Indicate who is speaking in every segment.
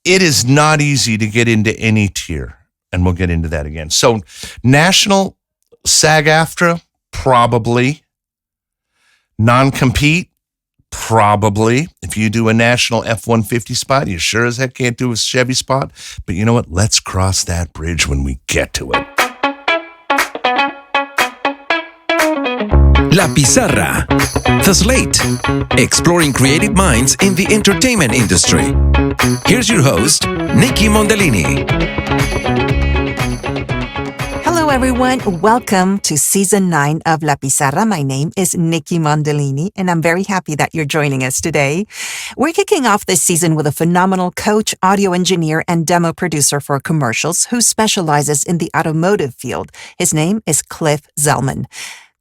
Speaker 1: it is not easy to get into any tier, and we'll get into that again. So national SAG-AFTRA, probably. Non-compete, probably. If you do a national F-150 spot, you sure as heck can't do a Chevy spot. But you know what? Let's cross that bridge when we get to it.
Speaker 2: La Pizarra, The Slate, exploring creative minds in the entertainment industry. Here's your host, Nikki Mondellini.
Speaker 3: Hello, everyone. Welcome to Season 9 of La Pizarra. My name is Nikki Mondellini, and I'm very happy that you're joining us today. We're kicking off this season with a phenomenal coach, audio engineer, and demo producer for commercials who specializes in the automotive field. His name is Cliff Zellman.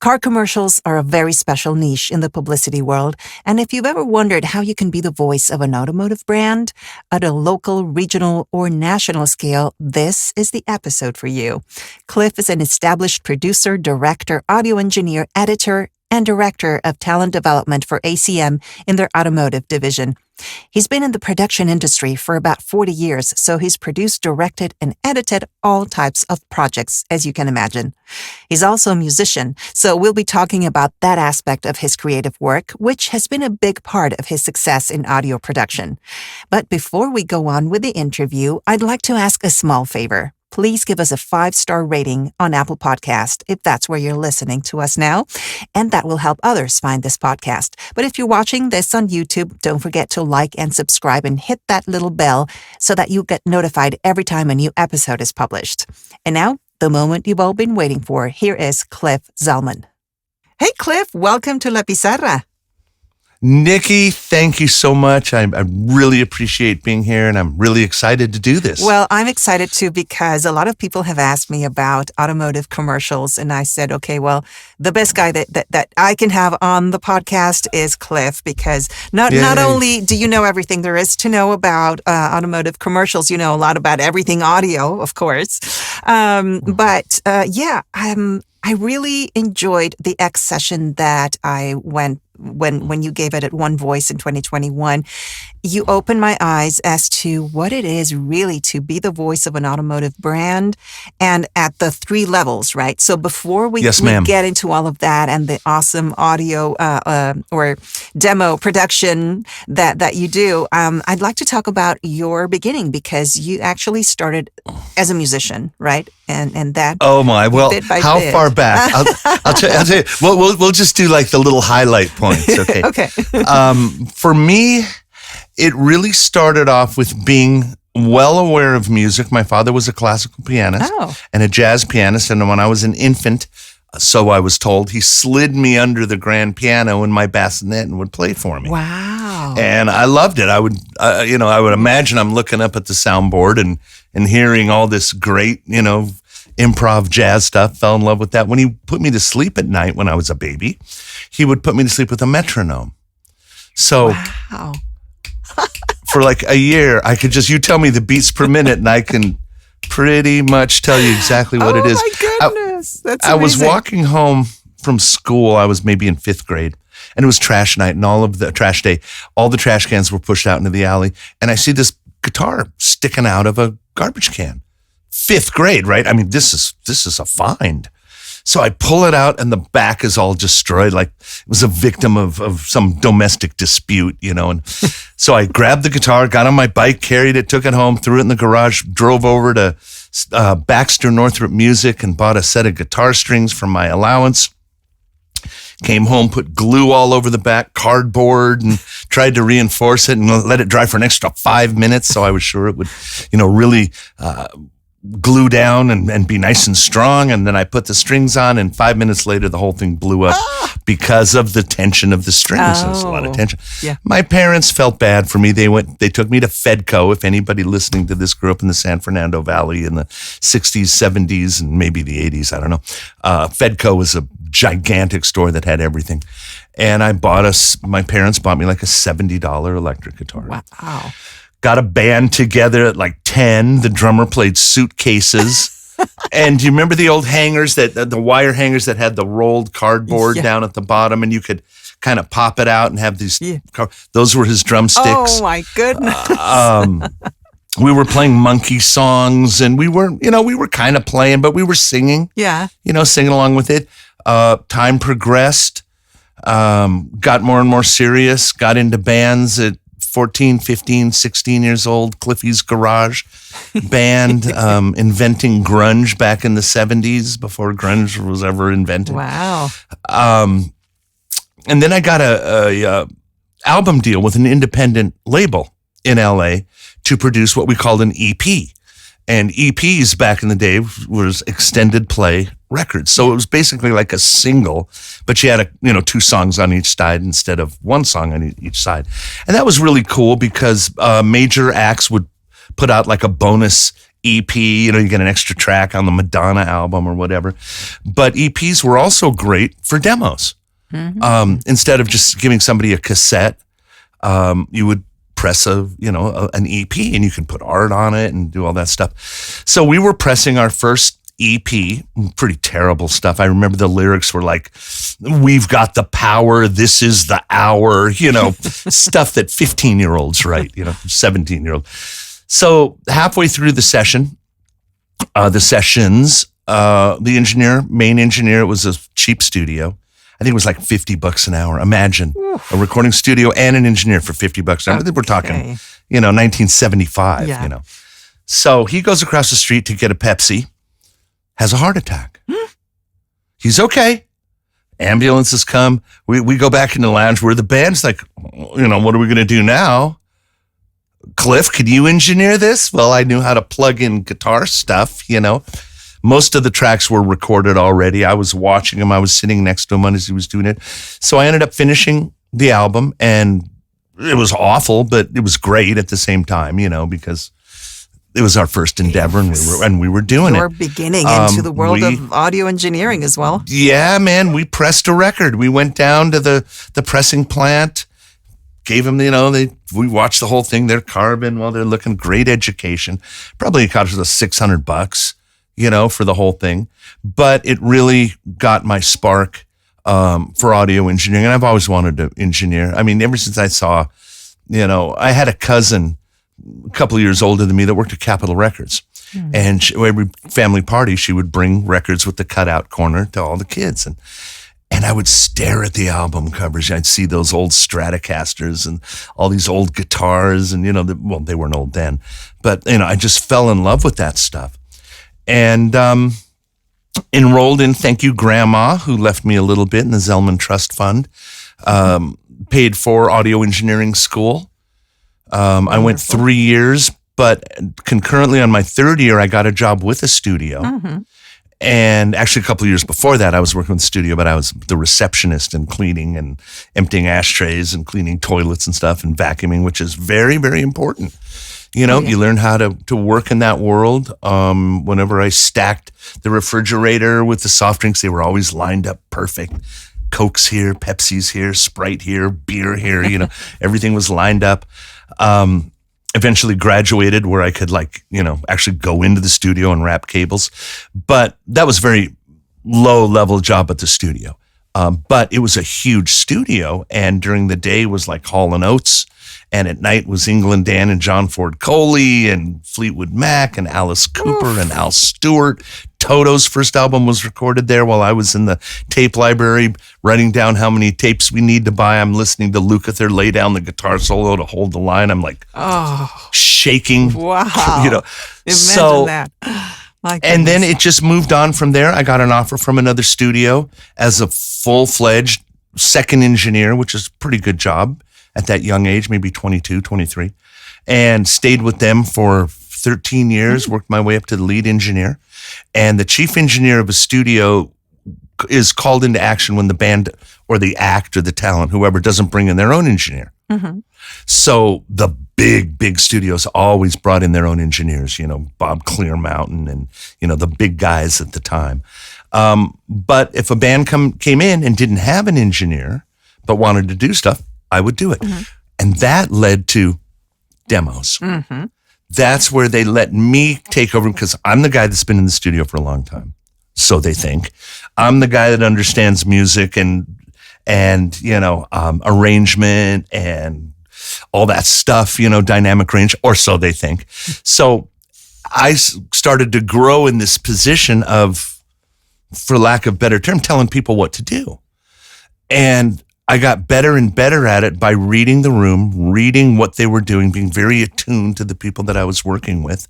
Speaker 3: Car commercials are a very special niche in the publicity world, and if you've ever wondered how you can be the voice of an automotive brand at a local, regional, or national scale, this is the episode for you. Cliff is an established producer, director, audio engineer, editor, and director of talent development for ACM in their automotive division. He's been in the production industry for about 40 years, so he's produced, directed, and edited all types of projects, as you can imagine. He's also a musician, so we'll be talking about that aspect of his creative work, which has been a big part of his success in audio production. But before we go on with the interview, I'd like to ask a small favor. Please give us a 5-star rating on Apple Podcast if that's where you're listening to us now, and that will help others find this podcast. But if you're watching this on YouTube, don't forget to like and subscribe and hit that little bell so that you get notified every time a new episode is published. And now, the moment you've all been waiting for. Here is Cliff Zellman. Hey, Cliff, welcome to La Pizarra.
Speaker 1: Nikki, thank you so much. I really appreciate being here, and I'm really excited to do this.
Speaker 3: Well, I'm excited too because a lot of people have asked me about automotive commercials, and I said, okay, well, the best guy that I can have on the podcast is Cliff, because not only do you know everything there is to know about automotive commercials, you know a lot about everything audio, of course. I really enjoyed the X session that I went when you gave it at One Voice in 2021. You opened my eyes as to what it is really to be the voice of an automotive brand, and at the 3 levels, right? So before we get into all of that and the awesome audio or demo production that you do, I'd like to talk about your beginning, because you actually started as a musician, right? And that.
Speaker 1: Oh my! Well, how far back? I'll tell you. We'll just do like the little highlight points. Okay.
Speaker 3: Okay.
Speaker 1: For me, it really started off with being well aware of music. My father was a classical pianist and a jazz pianist, and when I was an infant, so I was told, he slid me under the grand piano in my bassinet and would play for me.
Speaker 3: Wow!
Speaker 1: And I loved it. I would imagine I'm looking up at the soundboard and hearing all this great, improv jazz stuff. Fell in love with that. When he put me to sleep at night when I was a baby, he would put me to sleep with a metronome. So for like a year, I could you tell me the beats per minute and I can pretty much tell you exactly what it is.
Speaker 3: Oh my goodness. That's amazing.
Speaker 1: I was walking home from school. I was maybe in 5th grade, and it was trash night, and all of the trash day, all the trash cans were pushed out into the alley, and I see this guitar sticking out of a garbage can. 5th grade, right? I mean, this is a find. So I pull it out, and the back is all destroyed, like it was a victim of some domestic dispute, and so I grabbed the guitar, got on my bike, carried it, took it home, threw it in the garage, drove over to Baxter Northrop Music and bought a set of guitar strings from my allowance. Came home, put glue all over the back, cardboard, and tried to reinforce it and let it dry for an extra 5 minutes, so I was sure it would, really glue down and be nice and strong. And then I put the strings on, and 5 minutes later, the whole thing blew up because of the tension of the strings. There's a lot of tension.
Speaker 3: Yeah.
Speaker 1: My parents felt bad for me. They took me to Fedco. If anybody listening to this grew up in the San Fernando Valley in the 60s, 70s, and maybe the 80s, I don't know. Fedco was a gigantic store that had everything. And my parents bought me like a $70 electric guitar.
Speaker 3: Wow.
Speaker 1: Got a band together at like 10. The drummer played Suitcases. And do you remember the old hangers, the wire hangers that had the rolled cardboard down at the bottom, and you could kind of pop it out and have these, those were his drumsticks.
Speaker 3: Oh my goodness.
Speaker 1: we were playing monkey songs, and we were kind of playing, but we were singing.
Speaker 3: Yeah.
Speaker 1: Singing along with it. Time progressed, got more and more serious, got into bands at 14, 15, 16 years old, Cliffy's Garage band, inventing grunge back in the 70s before grunge was ever invented.
Speaker 3: Wow.
Speaker 1: And then I got a album deal with an independent label in LA to produce what we called an EP. And EPs back in the day was extended play records. So it was basically like a single, but you had 2 songs on each side instead of 1 song on each side. And that was really cool because major acts would put out like a bonus EP, you get an extra track on the Madonna album or whatever. But EPs were also great for demos. Mm-hmm. Instead of just giving somebody a cassette, you would press an EP, and you can put art on it and do all that stuff. So we were pressing our first EP, pretty terrible stuff. I remember the lyrics were like, "We've got the power, this is the hour," stuff that 15-year-olds write, 17-year-old. So halfway through the sessions, the main engineer, it was a cheap studio. I think it was like $50 an hour. Imagine a recording studio and an engineer for $50 an hour. I think we're talking, 1975, So he goes across the street to get a Pepsi, has a heart attack. He's okay. Ambulances come. We go back in the lounge where the band's like, what are we going to do now? Cliff, could you engineer this? Well, I knew how to plug in guitar stuff, Most of the tracks were recorded already. I was watching him. I was sitting next to him as he was doing it. So I ended up finishing the album, and it was awful, but it was great at the same time, because it was our first endeavor, and we were doing
Speaker 3: Your
Speaker 1: it.
Speaker 3: beginning into the world of audio engineering as well.
Speaker 1: Yeah, man. We pressed a record. We went down to the pressing plant, gave them, we watched the whole thing. They're carbon while they're looking. Great education. Probably cost us $600. For the whole thing. But it really got my spark for audio engineering. And I've always wanted to engineer. I mean, ever since I saw, I had a cousin a couple of years older than me that worked at Capitol Records. And every family party, she would bring records with the cutout corner to all the kids. And I would stare at the album covers. I'd see those old Stratocasters and all these old guitars. And, they weren't old then. But, I just fell in love with that stuff. And enrolled in, thank you, Grandma, who left me a little bit in the Zellman Trust Fund, paid for audio engineering school. I went 3 years, but concurrently on my 3rd year, I got a job with a studio. Mm-hmm. And actually a couple of years before that, I was working with the studio, but I was the receptionist and cleaning and emptying ashtrays and cleaning toilets and stuff and vacuuming, which is very, very important. You learn how to work in that world. Whenever I stacked the refrigerator with the soft drinks, they were always lined up perfect. Cokes here, Pepsi's here, Sprite here, beer here, everything was lined up. Eventually graduated where I could actually go into the studio and wrap cables. But that was a very low level job at the studio. But it was a huge studio, and during the day was like Hall & Oates. And at night was England Dan and John Ford Coley and Fleetwood Mac and Alice Cooper and Al Stewart. Toto's first album was recorded there while I was in the tape library writing down how many tapes we need to buy. I'm listening to Lukather lay down the guitar solo to hold the line. I'm like shaking.
Speaker 3: Wow.
Speaker 1: Imagine
Speaker 3: that.
Speaker 1: And then it just moved on from there. I got an offer from another studio as a full-fledged second engineer, which is a pretty good job at that young age, maybe 22, 23, and stayed with them for 13 years, worked my way up to the lead engineer. And the chief engineer of a studio is called into action when the band or the act or the talent, whoever, doesn't bring in their own engineer. Mm-hmm. So the big studios always brought in their own engineers, Bob Clearmountain and, the big guys at the time. But if a band came in and didn't have an engineer, but wanted to do stuff, I would do it. Mm-hmm. And that led to demos. Mm-hmm. That's where they let me take over because I'm the guy that's been in the studio for a long time. So they think. I'm the guy that understands music and arrangement and all that stuff, dynamic range, or so they think. So I started to grow in this position of, for lack of a better term, telling people what to do. And I got better and better at it by reading the room, reading what they were doing, being very attuned to the people that I was working with.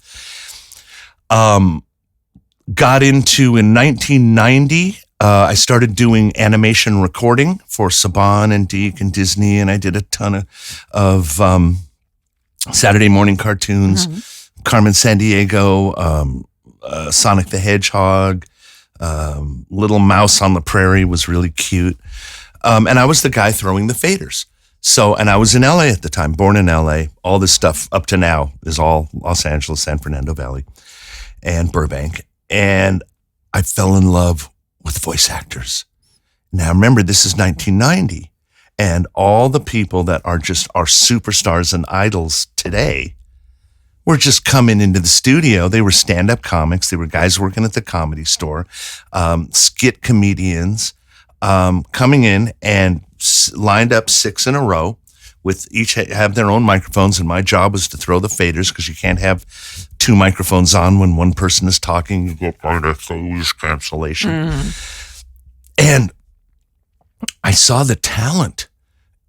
Speaker 1: Got into, in 1990, I started doing animation recording for Saban and Deke and Disney, and I did a ton of Saturday morning cartoons, Carmen Sandiego, Sonic the Hedgehog, Little Mouse on the Prairie was really cute. And I was the guy throwing the faders. So, and I was in LA at the time, born in LA. All this stuff up to now is all Los Angeles, San Fernando Valley, and Burbank. And I fell in love with voice actors. Now, remember, this is 1990. And all the people that are just our superstars and idols today were just coming into the studio. They were stand-up comics. They were guys working at the Comedy Store, skit comedians, coming in and lined up 6 in a row with each have their own microphones. And my job was to throw the faders because you can't have 2 microphones on when one person is talking. You get kind of noise cancellation. And I saw the talent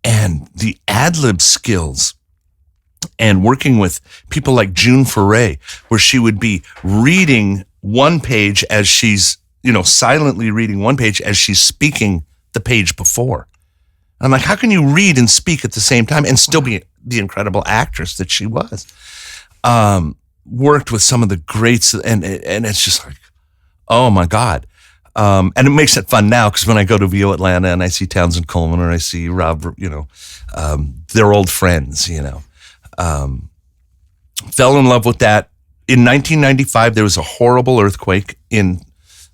Speaker 1: and the ad-lib skills and working with people like June Foray, where she would be reading one page as she's silently reading one page as she's speaking the page before. I'm like, how can you read and speak at the same time and still be the incredible actress that she was? Worked with some of the greats, and it's just like, oh my God. And it makes it fun now because when I go to VO Atlanta and I see Townsend Coleman or I see Rob, they're old friends, Fell in love with that. In 1995, there was a horrible earthquake in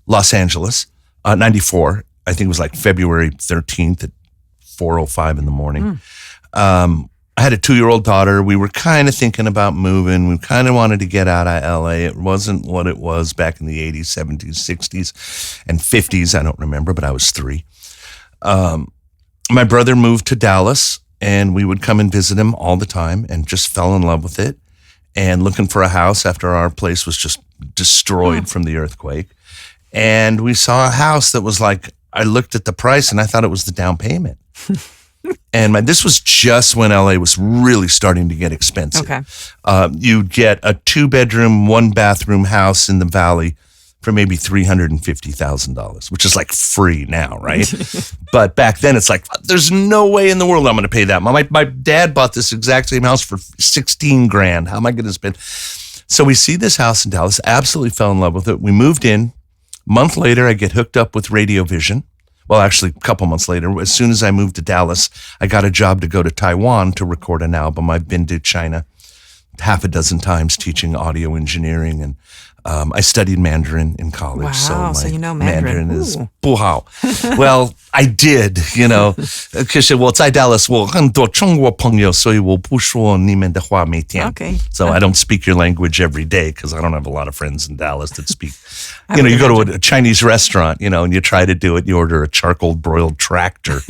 Speaker 1: Los Angeles, 94. I think it was like February 13th at 4:05 in the morning. I had a 2-year-old daughter. We were kind of thinking about moving. We kind of wanted to get out of LA. It wasn't what it was back in the 80s, 70s, 60s, and 50s. I don't remember, but I was 3. My brother moved to Dallas, and we would come and visit him all the time and just fell in love with it and looking for a house after our place was just destroyed from the earthquake. And we saw a house that was like, I looked at the price and I thought it was the down payment. And this was just when LA was really starting to get expensive.
Speaker 3: Okay.
Speaker 1: You'd get a 2-bedroom, 1-bathroom house in the Valley for maybe $350,000, which is like free now, right? But back then it's like, there's no way in the world I'm going to pay that. My dad bought this exact same house for $16,000. How am I going to spend? So we see this house in Dallas, absolutely fell in love with it. We moved in. A month later, I get hooked up with RadioVision. Well, actually, a couple months later, as soon as I moved to Dallas, I got a job to go to Taiwan to record an album. I've been to China 6 times teaching audio engineering, and I studied Mandarin in college.
Speaker 3: Wow, so you know Mandarin.
Speaker 1: is 不好. Well, I did, 可是我在 Dallas 我很多中国朋友，所以我不说你们的话每天.
Speaker 3: Okay.
Speaker 1: So I don't speak your language every day because I don't have a lot of friends in Dallas that speak. You go to a Chinese restaurant, and you try to do it. You order a charcoal broiled tractor.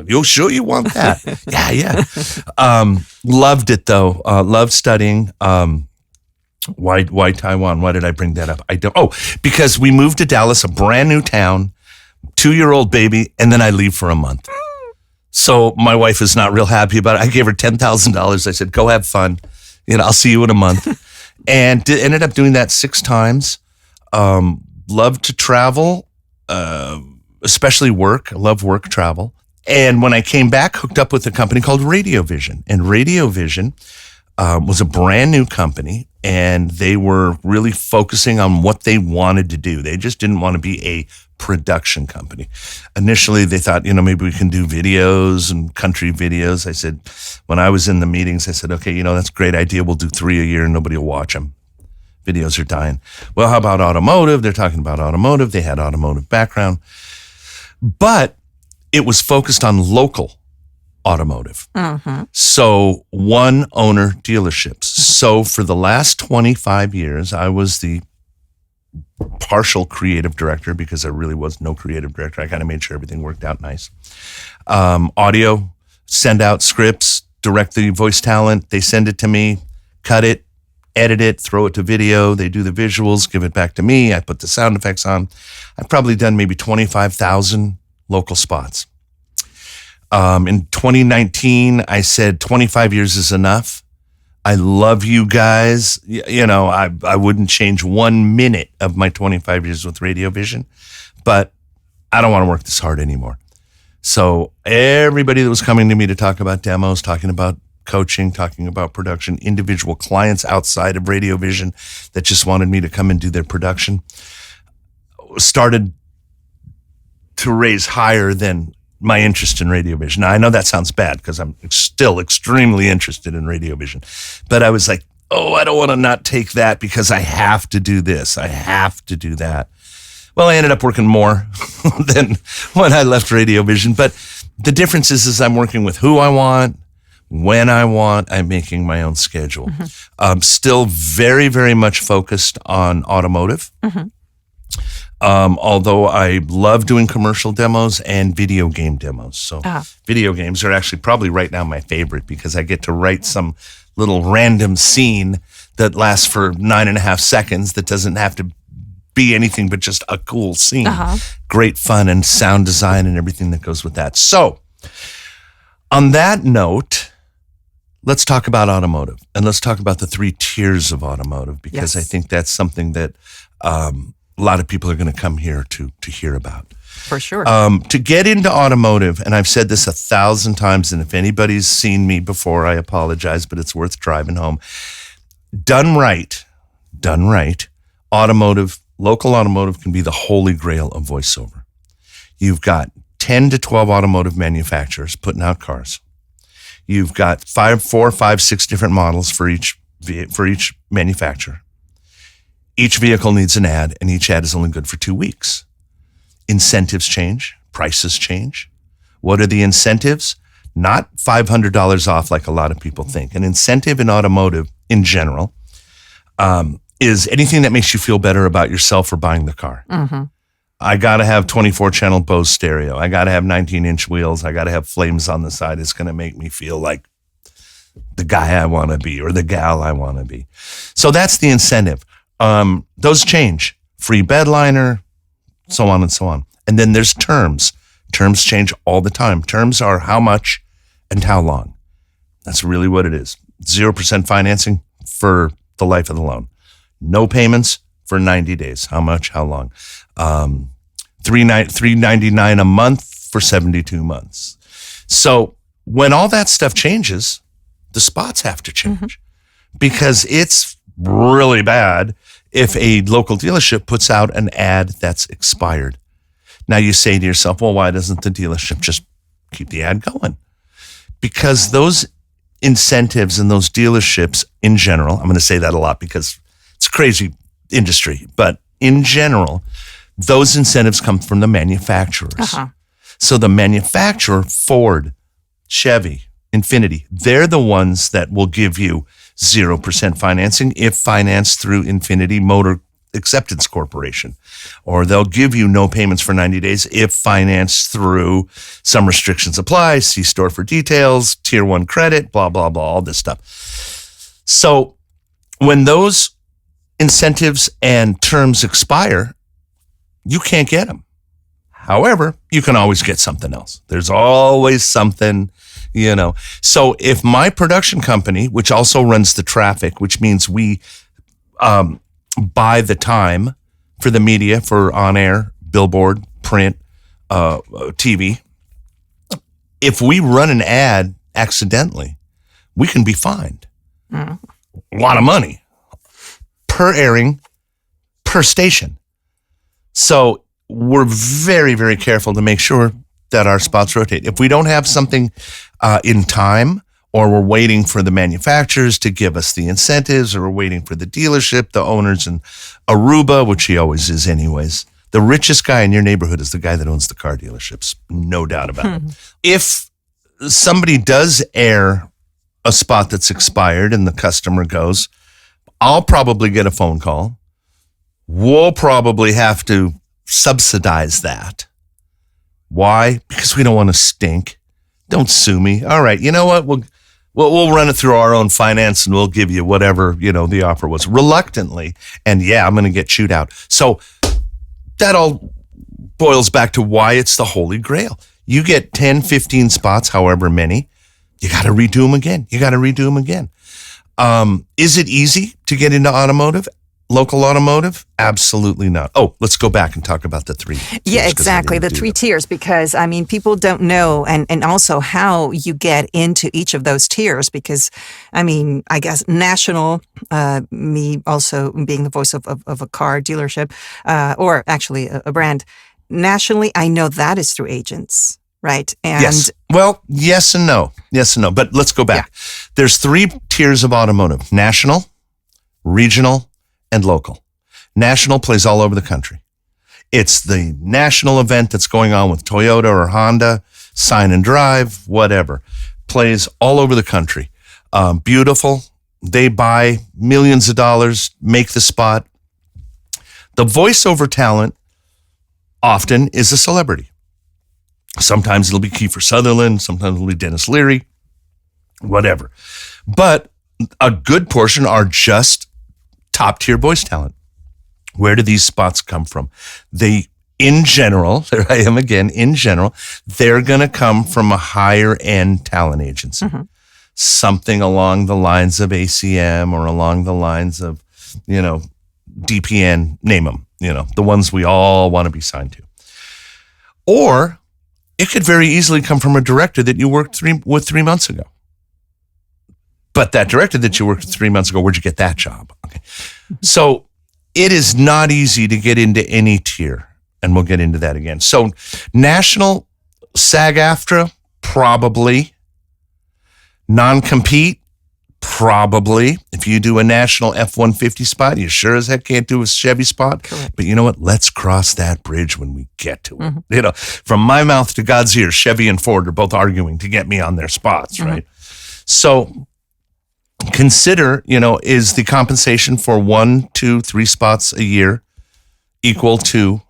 Speaker 1: You sure you want that? Yeah. Loved it though. Loved studying. Why Taiwan? Why did I bring that up? I don't. Oh, because we moved to Dallas, a brand new town, 2-year-old baby, and then I leave for a month. So my wife is not real happy about it. I gave her $10,000. I said, go have fun. I'll see you in a month. And ended up doing that 6 times. Loved to travel, especially work. I love work travel. And when I came back, hooked up with a company called RadioVision. And RadioVision was a brand new company, and they were really focusing on what they wanted to do. They just didn't want to be a production company. Initially, they thought, maybe we can do videos and country videos. I said, when I was in the meetings, I said, okay, that's a great idea. We'll do 3 a year and nobody will watch them. Videos are dying. Well, how about automotive? They're talking about automotive. They had automotive background, but it was focused on local automotive. So one owner dealerships. So for the last 25 years, I was the partial creative director because there really was no creative director. I kind of made sure everything worked out nice. Audio, send out scripts, direct the voice talent. They send it to me, cut it, edit it, throw it to video. They do the visuals, give it back to me. I put the sound effects on. I've probably done maybe 25,000 local spots. In 2019, I said 25 years is enough. I love you guys. I wouldn't change 1 minute of my 25 years with RadioVision, but I don't want to work this hard anymore. So everybody that was coming to me to talk about demos, talking about coaching, talking about production, individual clients outside of RadioVision that just wanted me to come and do their production, started to raise higher than my interest in RadioVision. Now, I know that sounds bad because I'm still extremely interested in RadioVision, but I was like, I don't want to not take that because I have to do this. I have to do that. Well, I ended up working more than when I left RadioVision, but the difference is I'm working with who I want, when I want. I'm making my own schedule. Mm-hmm. Still very, very much focused on automotive. Mm-hmm. Although I love doing commercial demos and video game demos. So video games are actually probably right now my favorite because I get to write some little random scene that lasts for 9.5 seconds that doesn't have to be anything but just a cool scene. Great fun and sound design and everything that goes with that. So on that note, let's talk about automotive and let's talk about the 3 tiers of automotive because I think that's something that a lot of people are going to come here to hear about.
Speaker 3: For sure.
Speaker 1: To get into automotive, and I've said this 1,000 times, and if anybody's seen me before, I apologize, but it's worth driving home. Done right, local automotive can be the holy grail of voiceover. You've got 10 to 12 automotive manufacturers putting out cars. You've got 4, 5, 6 different models for each manufacturer. Each vehicle needs an ad, and each ad is only good for 2 weeks. Incentives change, prices change. What are the incentives? Not $500 off like a lot of people think. An incentive in automotive, in general, is anything that makes you feel better about yourself or buying the car. Mm-hmm. I got to have 24-channel Bose stereo. I got to have 19-inch wheels. I got to have flames on the side. It's going to make me feel like the guy I want to be or the gal I want to be. So that's the incentive. Those change. Free bedliner, so on and so on. And then there's terms. Terms change all the time. Terms are how much and how long. That's really what it is. 0% financing for the life of the loan. No payments for 90 days. How much? How long? $399 a month for 72 months. So when all that stuff changes, the spots have to change because it's really bad if a local dealership puts out an ad that's expired. Now you say to yourself, well, why doesn't the dealership just keep the ad going? Because those incentives and those dealerships in general, I'm going to say that a lot because it's a crazy industry, but in general, those incentives come from the manufacturers. So the manufacturer, Ford, Chevy, Infiniti, they're the ones that will give you 0% financing if financed through Infiniti Motor Acceptance Corporation. Or they'll give you no payments for 90 days if financed through some restrictions apply, see store for details, tier 1 credit, blah, blah, blah, all this stuff. So when those incentives and terms expire, you can't get them. However, you can always get something else. There's always something, So if my production company, which also runs the traffic, which means we buy the time for the media, for on-air, billboard, print, TV, if we run an ad accidentally, we can be fined. A lot of money per airing, per station. So we're very, very careful to make sure that our spots rotate. If we don't have something in time, or we're waiting for the manufacturers to give us the incentives, or we're waiting for the dealership, the owners in Aruba, which he always is anyways. The richest guy in your neighborhood is the guy that owns the car dealerships. No doubt about it. If somebody does air a spot that's expired and the customer goes, I'll probably get a phone call. We'll probably have to subsidize that. Why? Because we don't want to stink. Don't sue me. All right, you know what? We'll run it through our own finance and we'll give you whatever, the offer was. Reluctantly, and yeah, I'm going to get chewed out. So that all boils back to why it's the Holy Grail. You get 10, 15 spots, however many, you got to redo them again. Is it easy to get into automotive? Local automotive? Absolutely not. Oh, let's go back and talk about the three tiers.
Speaker 3: Yeah, exactly. The three tiers, because people don't know and also how you get into each of those tiers, because I guess national, me also being the voice of a car dealership, or actually a brand, nationally, I know that is through agents, right? And
Speaker 1: yes. Well, yes and no. But let's go back. Yeah. There's three tiers of automotive: national, regional, and local. National plays all over the country. It's the national event that's going on with Toyota or Honda, Sign and Drive, whatever. Plays all over the country. Beautiful. They buy millions of dollars, make the spot. The voiceover talent often is a celebrity. Sometimes it'll be Kiefer Sutherland, sometimes it'll be Dennis Leary, whatever. But a good portion are just top tier voice talent. Where do these spots come from? In general, there I am again, they're going to come from a higher end talent agency. Mm-hmm. Something along the lines of ACM or along the lines of, DPN, name them, the ones we all want to be signed to. Or it could very easily come from a director that you worked with 3 months ago. But that director that you worked with 3 months ago, where'd you get that job? Okay. So it is not easy to get into any tier, and we'll get into that again. So national, SAG-AFTRA, probably. Non-compete, probably. If you do a national F-150 spot, you sure as heck can't do a Chevy spot.
Speaker 3: Correct.
Speaker 1: But you know what? Let's cross that bridge when we get to it. Mm-hmm. From my mouth to God's ears, Chevy and Ford are both arguing to get me on their spots, mm-hmm. right? So consider, is the compensation for 1, 2, 3 spots a year equal to,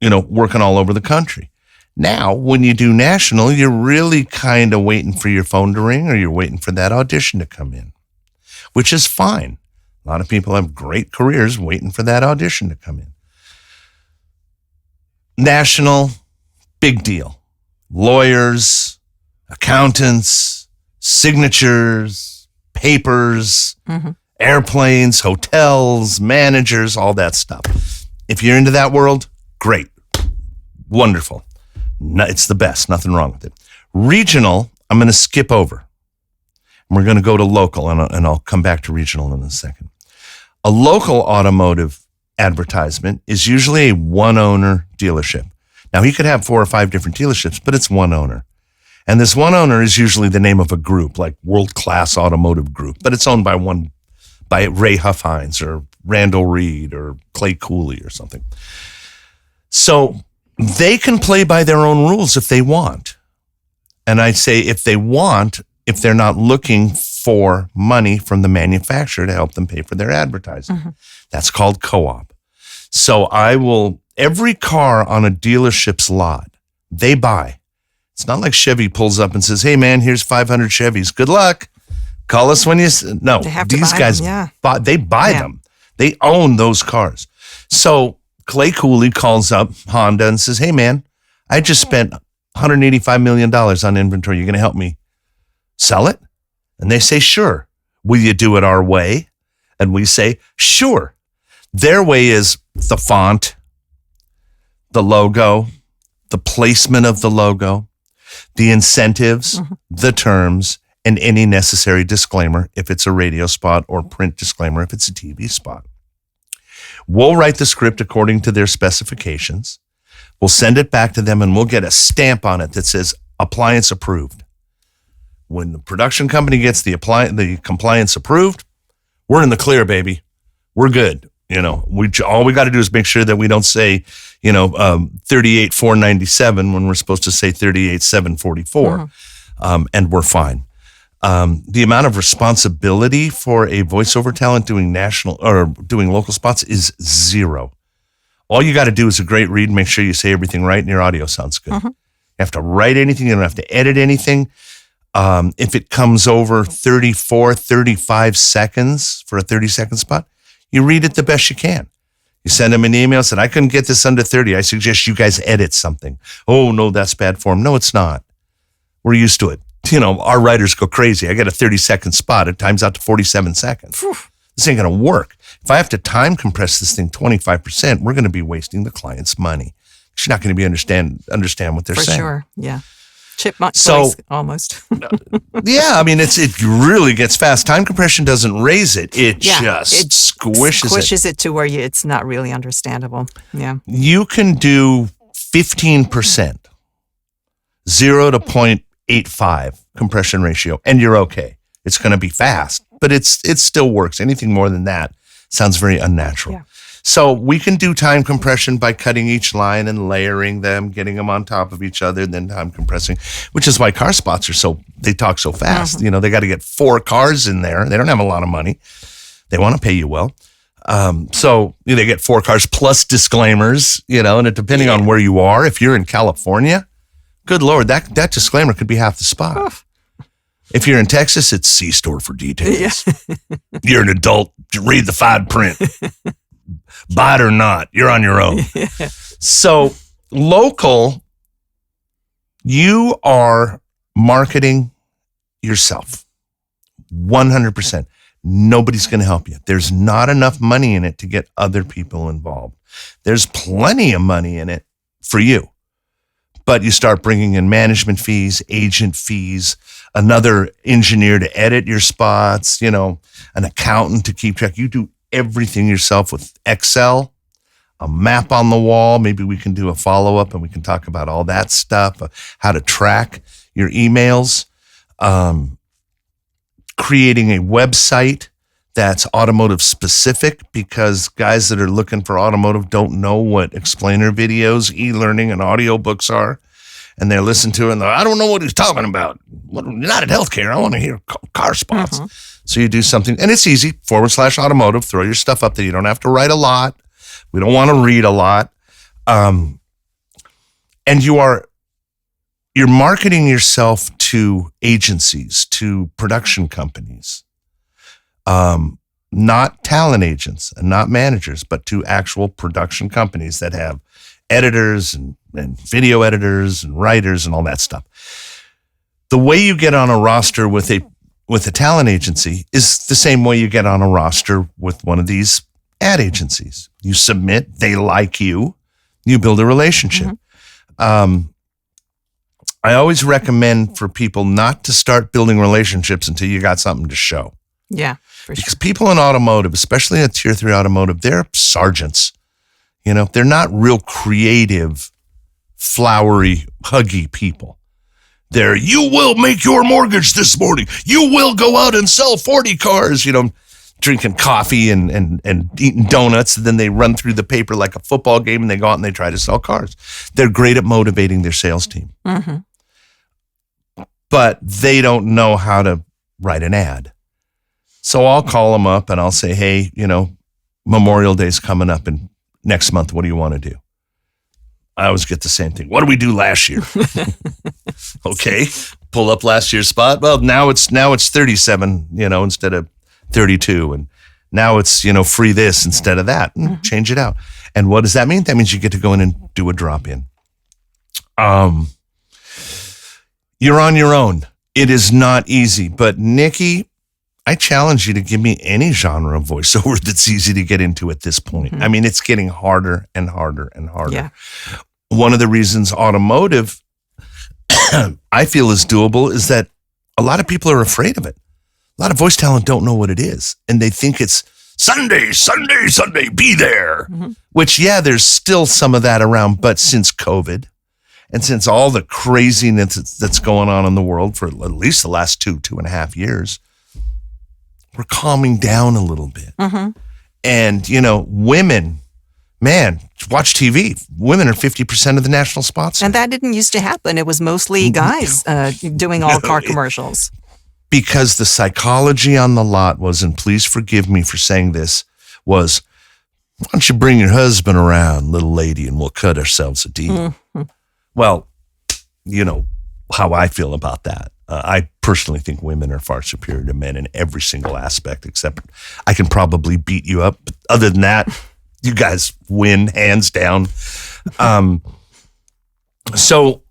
Speaker 1: working all over the country? Now, when you do national, you're really kind of waiting for your phone to ring, or you're waiting for that audition to come in, which is fine. A lot of people have great careers waiting for that audition to come in. National, big deal. Lawyers, accountants, signatures, papers, mm-hmm. airplanes, hotels, managers, all that stuff. If you're into that world, great. Wonderful. It's the best. Nothing wrong with it. Regional, I'm going to skip over. We're going to go to local, and I'll come back to regional in a second. A local automotive advertisement is usually a one-owner dealership. Now, he could have 4 or 5 different dealerships, but it's one owner. And this one owner is usually the name of a group, like World Class Automotive Group, but it's owned by Ray Huffines or Randall Reed or Clay Cooley or something. So they can play by their own rules if they want. And I say if they want, if they're not looking for money from the manufacturer to help them pay for their advertising. Mm-hmm. That's called co-op. So every car on a dealership's lot, they buy. It's not like Chevy pulls up and says, hey man, here's 500 Chevys. Good luck. Call us when no, these guys, they buy them. They own those cars. So Clay Cooley calls up Honda and says, hey man, I just spent $185 million on inventory. You're going to help me sell it? And they say, sure. Will you do it our way? And we say, sure. Their way is the font, the logo, the placement of the logo, the incentives, mm-hmm. the terms, and any necessary disclaimer if it's a radio spot, or print disclaimer if it's a TV spot. We'll write the script according to their specifications. We'll send it back to them, and we'll get a stamp on it that says appliance approved. When the production company gets the compliance approved, we're in the clear, baby. We're good. All we got to do is make sure that we don't say, 38,497 when we're supposed to say 38,744, mm-hmm. And we're fine. The amount of responsibility for a voiceover talent doing national or doing local spots is 0. All you got to do is a great read, make sure you say everything right, and your audio sounds good. Mm-hmm. have to write anything. You don't have to edit anything. If it comes over 34, 35 seconds for a 30-second spot, you read it the best you can. You send them an email, said, I couldn't get this under 30. I suggest you guys edit something. Oh, no, that's bad form. No, it's not. We're used to it. Our writers go crazy. I got a 30-second spot. It times out to 47 seconds. Whew. This ain't going to work. If I have to time compress this thing 25%, we're going to be wasting the client's money. She's not going to be understand what they're saying.
Speaker 3: For sure, yeah. Chipmunk voice, almost.
Speaker 1: Yeah, I mean, it really gets fast. Time compression doesn't raise it. It just squishes it
Speaker 3: to where it's not really understandable. Yeah.
Speaker 1: You can do 15%, 0 to 0.85 compression ratio, and you're okay. It's going to be fast, but it still works. Anything more than that sounds very unnatural. Yeah. So we can do time compression by cutting each line and layering them, getting them on top of each other, and then time compressing, which is why car spots they talk so fast. Mm-hmm. They got to get 4 cars in there. They don't have a lot of money. They want to pay you well. So they get 4 cars plus disclaimers, and depending on where you are, if you're in California, good Lord, that disclaimer could be half the spot. Oof. If you're in Texas, it's see store for details. Yeah. You're an adult, read the fine print. Buy it or not, you're on your own. Yeah. So local, you are marketing yourself 100%. Nobody's going to help you. There's not enough money in it to get other people involved. There's plenty of money in it for you. But you start bringing in management fees, agent fees, another engineer to edit your spots, an accountant to keep track. You do everything yourself with Excel, a map on the wall. Maybe we can do a follow-up and we can talk about all that stuff, how to track your emails, creating a website that's automotive specific, because guys that are looking for automotive don't know what explainer videos, e-learning, and audiobooks are. And they're listening to it and I don't know what he's talking about. United Healthcare, I want to hear car spots. Mm-hmm. So you do something, and it's easy, /automotive, throw your stuff up there. You don't have to write a lot. We don't want to read a lot. And you're marketing yourself to agencies, to production companies, not talent agents and not managers, but to actual production companies that have editors and video editors and writers and all that stuff. The way you get on a roster with a talent agency is the same way you get on a roster with one of these ad agencies. You submit, they like you, you build a relationship. Mm-hmm. I always recommend for people not to start building relationships until you got something to show.
Speaker 3: Yeah, for sure.
Speaker 1: Because people in automotive, especially in tier 3 automotive, they're sergeants. They're not real creative, flowery, huggy people. You will make your mortgage this morning. You will go out and sell 40 cars, drinking coffee and eating donuts. And then they run through the paper like a football game and they go out and they try to sell cars. They're great at motivating their sales team. Mm-hmm. But they don't know how to write an ad. So I'll call them up and I'll say, hey, Memorial Day's coming up in next month. What do you want to do? I always get the same thing. What did we do last year? Okay, pull up last year's spot. Well, now it's 37, instead of 32, and now it's free this instead of that. And change it out. And what does that mean? That means you get to go in and do a drop in. You're on your own. It is not easy, but Nikki, I challenge you to give me any genre of voiceover that's easy to get into at this point. Mm-hmm. I mean, it's getting harder and harder and harder. Yeah. One of the reasons automotive, I feel, is doable is that a lot of people are afraid of it. A lot of voice talent don't know what it is. And they think it's Sunday, be there. Mm-hmm. Which, there's still some of that around. But since COVID and since all the craziness that's going on in the world for at least the last 2.5 years, we're calming down a little bit. Mm-hmm. And, women, man, watch TV. Women are 50% of the national spots.
Speaker 3: And that didn't used to happen. It was mostly guys doing all car commercials.
Speaker 1: Because the psychology on the lot was, and please forgive me for saying this, was, why don't you bring your husband around, little lady, and we'll cut ourselves a deal. Mm-hmm. Well, how I feel about that. I personally think women are far superior to men in every single aspect, except I can probably beat you up. But other than that, you guys win hands down. So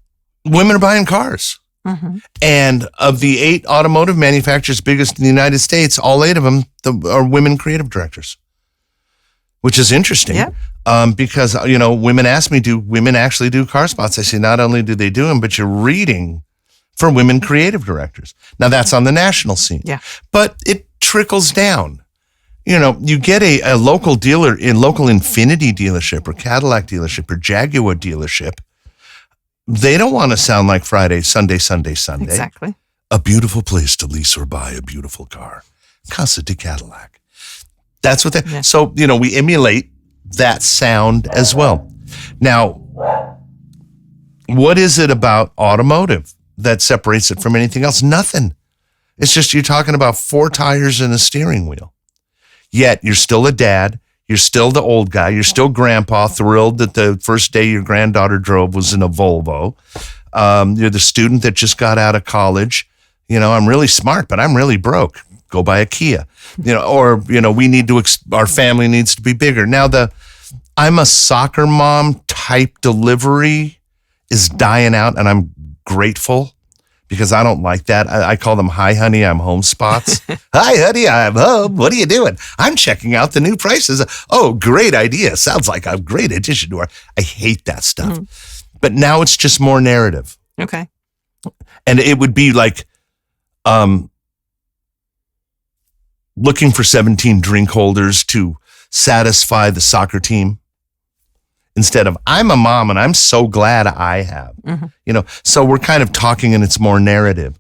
Speaker 1: women are buying cars. Mm-hmm. And of the 8 automotive manufacturers biggest in the United States, all 8 of them are women creative directors, which is interesting.
Speaker 3: Yeah.
Speaker 1: Because, women ask me, do women actually do car spots? I say, not only do they do them, but you're reading for women creative directors. Now, that's on the national scene.
Speaker 3: Yeah.
Speaker 1: But it trickles down. You get a local dealer, in local Infiniti dealership or Cadillac dealership or Jaguar dealership. They don't want to sound like Friday, Sunday.
Speaker 3: Exactly.
Speaker 1: A beautiful place to lease or buy a beautiful car. Casa de Cadillac. That's what they... Yeah. So, we emulate that sound as well. Now, what is it about automotive that separates it from anything else? Nothing. It's just you're talking about 4 tires and a steering wheel. Yet you're still a dad. You're still the old guy. You're still grandpa, thrilled that the first day your granddaughter drove was in a Volvo. You're the student that just got out of college. I'm really smart, but I'm really broke. Go buy a Kia. We need to, our family needs to be bigger. Now, I'm a soccer mom type delivery is dying out, and I'm grateful because I don't like that. I call them, hi, honey, I'm home spots. Hi, honey, I'm home. What are you doing? I'm checking out the new prices. Oh, great idea. Sounds like a great addition to I hate that stuff. Mm-hmm. But now it's just more narrative.
Speaker 3: Okay.
Speaker 1: And it would be like looking for 17 drink holders to satisfy the soccer team. Instead of, I'm a mom and I'm so glad I have, so we're kind of talking and it's more narrative.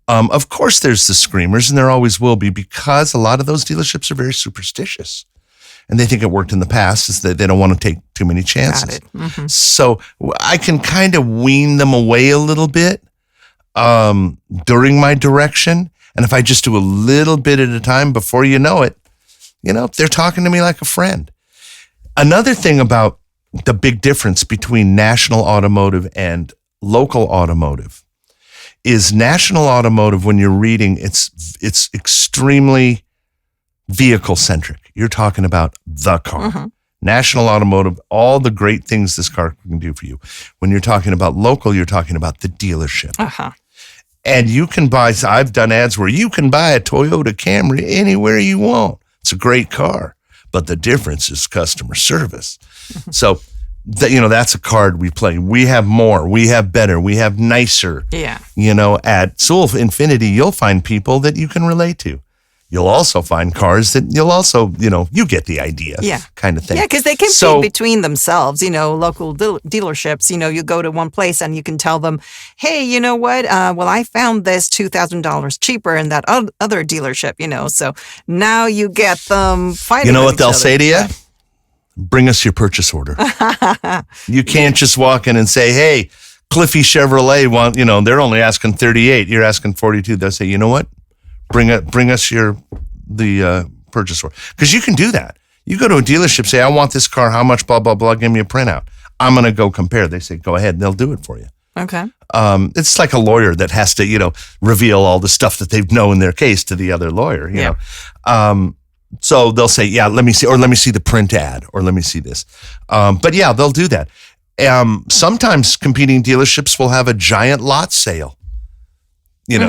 Speaker 1: Of course, there's the screamers and there always will be because a lot of those dealerships are very superstitious and they think it worked in the past is that they don't want to take too many chances.
Speaker 3: Got it. Mm-hmm.
Speaker 1: So I can kind of wean them away a little bit during my direction. And if I just do a little bit at a time before you know it, they're talking to me like a friend. Another thing about the big difference between national automotive and local automotive is national automotive, when you're reading, it's extremely vehicle centric. You're talking about the car. Mm-hmm. National automotive, all the great things this car can do for you. When you're talking about local, you're talking about the dealership. Uh-huh. And you can buy, I've done ads where you can buy a Toyota Camry anywhere you want. It's a great car. But the difference is customer service. Mm-hmm. So, that's a card we play. We have more. We have better. We have nicer.
Speaker 3: Yeah.
Speaker 1: At Sewell Infiniti, you'll find people that you can relate to. You'll also find cars that you'll also, you get the idea.
Speaker 3: Yeah.
Speaker 1: Kind of thing.
Speaker 3: Yeah, because they compete between themselves, local dealerships. You go to one place and you can tell them, hey, you know what? I found this $2,000 cheaper in that other dealership, So now you get them fighting.
Speaker 1: You know what they'll say to you? Bring us your purchase order. You can't just walk in and say, hey, Cliffy Chevrolet, they're only asking 38. You're asking 42. They'll say, you know what? Bring us the purchase order. Because you can do that. You go to a dealership, say, I want this car. How much, blah, blah, blah. Give me a printout. I'm going to go compare. They say, go ahead. And they'll do it for you.
Speaker 3: Okay.
Speaker 1: It's like a lawyer that has to, reveal all the stuff that they know in their case to the other lawyer, you know. So they'll say, yeah, let me see the print ad, or let me see this. But yeah, they'll do that. Sometimes competing dealerships will have a giant lot sale.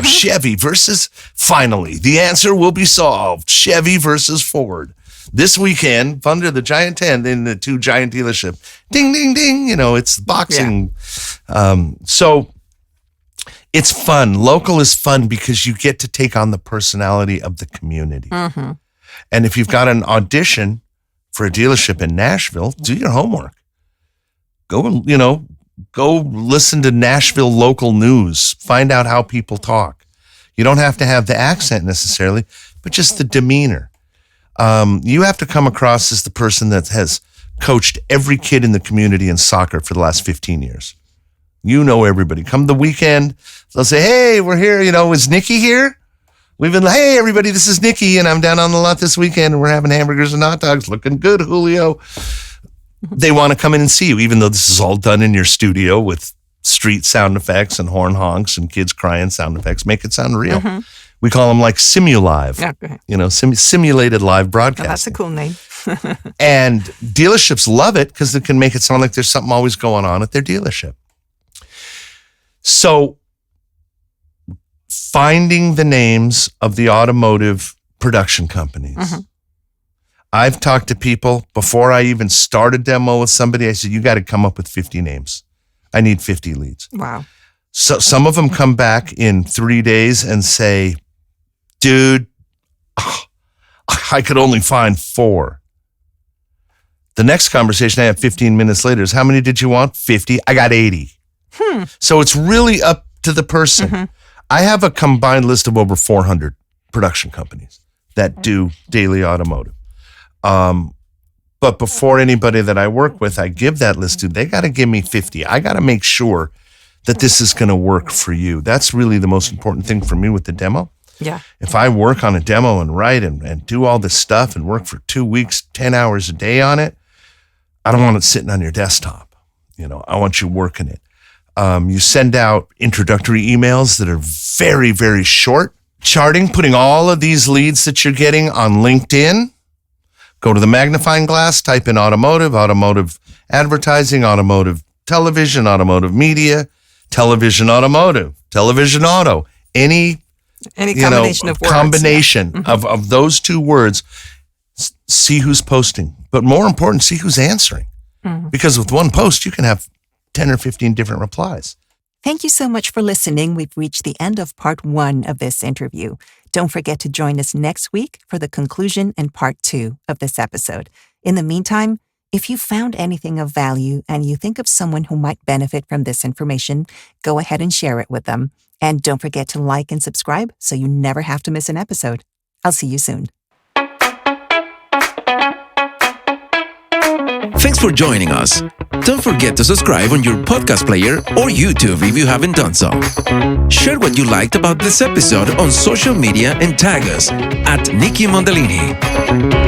Speaker 1: Chevy versus, finally, the answer will be solved. Chevy versus Ford. This weekend, under the giant tent in the 2 giant dealership. Ding, ding, ding. It's boxing. Yeah. So it's fun. Local is fun because you get to take on the personality of the community. Mm-hmm. And if you've got an audition for a dealership in Nashville, do your homework. Go listen to Nashville local news. Find out how people talk. You don't have to have the accent necessarily, but just the demeanor. You have to come across as the person that has coached every kid in the community in soccer for the last 15 years. Everybody. Come the weekend, they'll say, hey, we're here. Is Nikki here? We've been, hey, everybody, this is Nikki, and I'm down on the lot this weekend, and we're having hamburgers and hot dogs. Looking good, Julio. They want to come in and see you, even though this is all done in your studio with street sound effects and horn honks and kids crying sound effects. Make it sound real. We call them like Simulive, simulated live broadcasting.
Speaker 3: Oh, that's a cool name.
Speaker 1: And dealerships love it because it can make it sound like there's something always going on at their dealership. So finding the names of the automotive production companies. I've talked to people before I even start a demo with somebody. I said, you got to come up with 50 names. I need 50 leads.
Speaker 3: Wow.
Speaker 1: So some of them come back in 3 days and say, dude, I could only find 4. The next conversation I have 15 minutes later is, how many did you want? 50. I got 80. So it's really up to the person. I have a combined list of over 400 production companies that do daily automotive. But before anybody that I work with, I give that list to, they got to give me 50. I got to make sure that this is going to work for you. That's really the most important thing for me with the demo.
Speaker 3: Yeah.
Speaker 1: If I work on a demo and write and do all this stuff and work for 2 weeks, 10 hours a day on it, I don't want it sitting on your desktop. I want you working it. You send out introductory emails that are very, very short, charting, putting all of these leads that you're getting on LinkedIn. Go to the magnifying glass, type in automotive advertising, automotive television, automotive media, television automotive, television auto, any
Speaker 3: combination of words.
Speaker 1: Combination of those 2 words. See who's posting, but more important, see who's answering. Because with one post, you can have 10 or 15 different replies.
Speaker 3: Thank you so much for listening. We've reached the end of part 1 of this interview. Don't forget to join us next week for the conclusion and part 2 of this episode. In the meantime, if you found anything of value and you think of someone who might benefit from this information, go ahead and share it with them. And don't forget to like and subscribe so you never have to miss an episode. I'll see you soon.
Speaker 2: Thanks for joining us. Don't forget to subscribe on your podcast player or YouTube if you haven't done so. Share what you liked about this episode on social media and tag us at Nikki Mondellini.